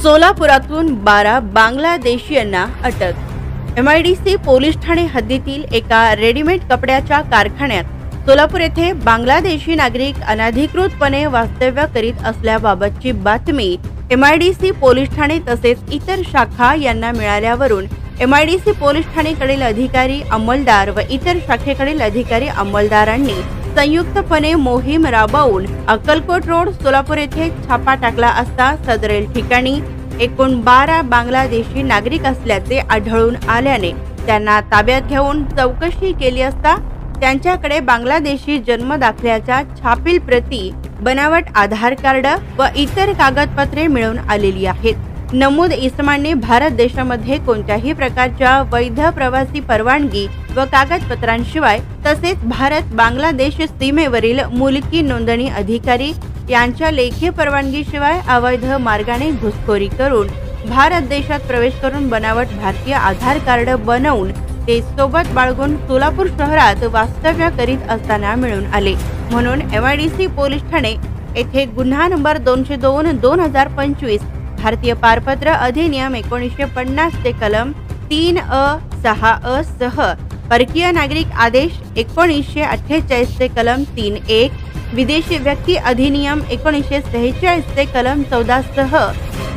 सोलापुरातून 12 बांगलादेशीयांना अटक। MIDC police Thane हद्दीतील एका रेडीमेड कपड्याच्या कारखान्यात सोलापूर येथे बांगलादेशी नागरिक अनधिकृतपणे वास्तव्य करीत असल्याबाबतची बातमी MIDC पोलीस ठाणे तसेच इतर शाखा यांना मिळाल्यावरून MIDC पोलीस ठाणेकडील अधिकारी अंमलदार व इतर शाखेकडील अधिकारी अंमलदारांनी संयुक्तपणे मोहीम राबवून अक्कलकोट रोड सोलापूर येथे छापा टाकला असता सदरेल ठिकाणी एकूण 12 बांगलादेशी नागरिक असल्याचे आढळून आल्याने त्यांना ताब्यात घेऊन चौकशी केली असता त्यांच्याकडे बांगलादेशी जन्म दाखल्याच्या छापील प्रती, बनावट आधार कार्ड व इतर कागदपत्रे मिळून आलेली आहेत। नमूद इसमांनी भारत देशामध्ये कोणत्याही प्रकारच्या वैध प्रवासी परवानगी व कागदपत्रांशिवाय तसेच भारत बांगलादेश सीमेवरील मुलकी नोंदणी अधिकारी यांच्या लेखी परवानगीशिवाय अवैध मार्गाने घुसखोरी करून भारत देशात प्रवेश करून बनावट भारतीय आधार कार्ड बनवून ते सोबत बाळगून सोलापूर शहरात वास्तव्य करीत असताना मिळून आले। म्हणून MIDC पोलीस ठाणे येथे गुन्हा नंबर 202/2025 भारतीय पारपत्र अधिनियम 1950 चे कलम 3(a)(6)(a) सह परकीय नागरिक आदेश 1948 चे कलम 3(1), विदेशी व्यक्ती अधिनियम 1946 चे कलम 14 सह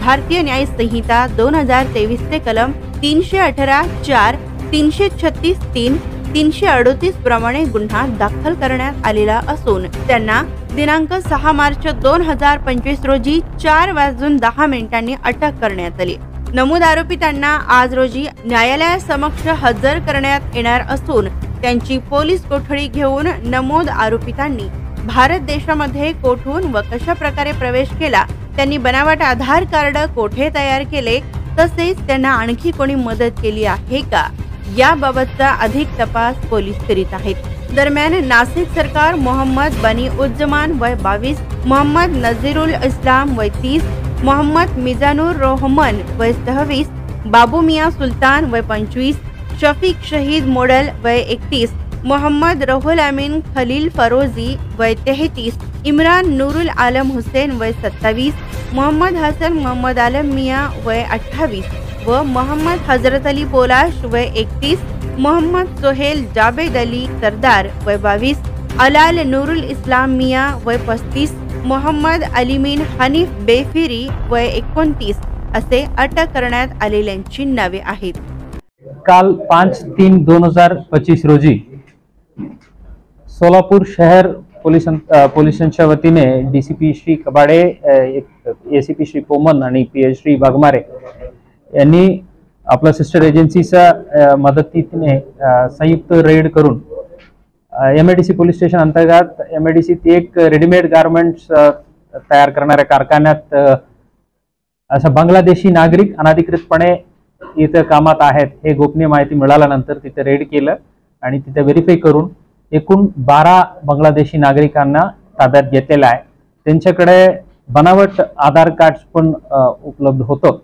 भारतीय न्याय संहिता 2023 चे कलम 318(4), 336(3), 338 प्रमाणे गुन्हा दाखल करण्यात आलेला असून त्यांना दिनांक 6 मार्च 2025 रोजी 4:10 अटक करण्यात आली। नमूद आरोपितांना आज रोजी न्यायालयासमक्ष हजर करण्यात येणार असून त्यांची पोलीस कोठडी घेऊन नमूद आरोपितांनी भारत देशामध्ये कोठून व कशा प्रकारे प्रवेश केला, त्यांनी बनावट आधार कार्ड कोठे तयार केले, तसेच त्यांना आणखी कोणी मदत केली आहे का याबाबतचा अधिक तपास पोलीस करीत आहेत। दरम्यान नाशिक सरकार मोहम्मद बनी उज्जमान वय 22, मोहम्मद नजीरुल इस्लाम वय 30, मोहम्मद मिजानुर रहमान वय 26, बाबू मियां सुल्तान वय 25, शफीक शहीद मोडल वय 31, मोहम्मद रहुल अमीन खलील फरोजी वय 33, इमरान नूरुल आलम हुसैन वय 27, मोहम्मद हसन मोहम्मद आलम मियां वय 28 व मोहम्मद हजरत अली पोलाश वय 31, मोहम्मद सोहेल जावेद अली सरदार वय 22, अलाल नूरुल इस्लाम मियां वय 35, मोहम्मद अलीमीन हनीफ बेफिरी वय 29 असे अटक करण्यात आलेल्यांची नावे आहेत। काल 5/3/2025 रोजी सोलापूर शहर पोलिसांच्या वतीने DCP श्री कबाडे, ACP श्री पोमन आणि PI श्री वाघमारे यांनी आपल्या सिस्टर एजन्सीच्या मदतीने संयुक्त रेड करून MIDC पोलीस स्टेशन अंतर्गत MIDC एक रेडीमेड गारमेंट्स तयार करणाऱ्या कारखान्यात अशा बांगलादेशी नागरिक अनधिकृतपणे इथे कामात आहेत हे गोपनीय माहिती मिळाल्यानंतर तिथे रेड केलं आणि तिथे व्हेरीफाय करून एकूण 12 बांगलादेशी नागरिकांना ताब्यात घेतलेलं आहे। त्यांच्याकडे बनावट आधार कार्ड पण उपलब्ध होतं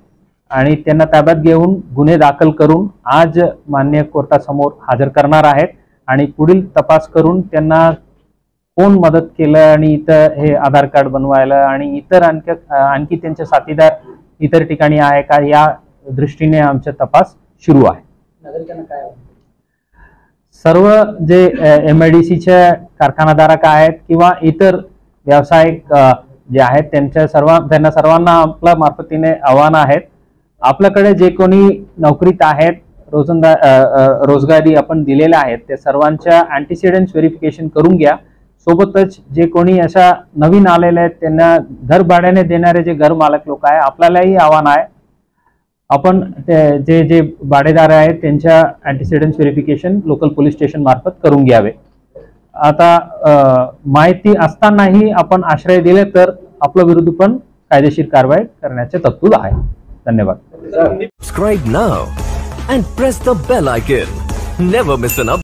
आणि त्यांना ताब्यात घेऊन गुन्हे दाखल करून आज मान्य कोर्टासमोर हजर करणार आहेत आणि पुढील तपास करून त्यांना कोण मदत केलं आणि इथं हे आधार कार्ड बनवायला आणि इतर आणखी त्यांचे साथीदार इतर ठिकाणी आहे का या दृष्टीने आमचा तपास सुरू आहे। नागरिकांना काय सर्व जे MIDCचे कारखानाधारक आहेत किंवा इतर व्यावसायिक जे आहेत त्यांना सर्वांना आपल्या मार्फतीने आव्हान आहेत, आपल्याकडे जे कोणी नोकरीत आहेत, रोजगारी आपण दिलेले आहेत ते सर्वांच्या अँटीसिडेंट्स व्हेरिफिकेशन करून घ्या। सोबतच जे कोणी अशा नवीन आलेले आहेत त्यांना घर भाड्याने देणारे जे घर मालक लोक आहे आपल्यालाही आव्हान आहे, आपण जे भाडेदार आहेत त्यांच्या अँटीसिडेंट्स व्हेरिफिकेशन लोकल पोलीस स्टेशन मार्फत करून घ्यावे। आता माहिती असतानाही आपण आश्रय दिले तर आपल्या विरुद्ध पण कायदेशीर कारवाई करण्याचे तरतूद आहे। धन्यवाद। Subscribe now and press the bell icon. Never miss an update.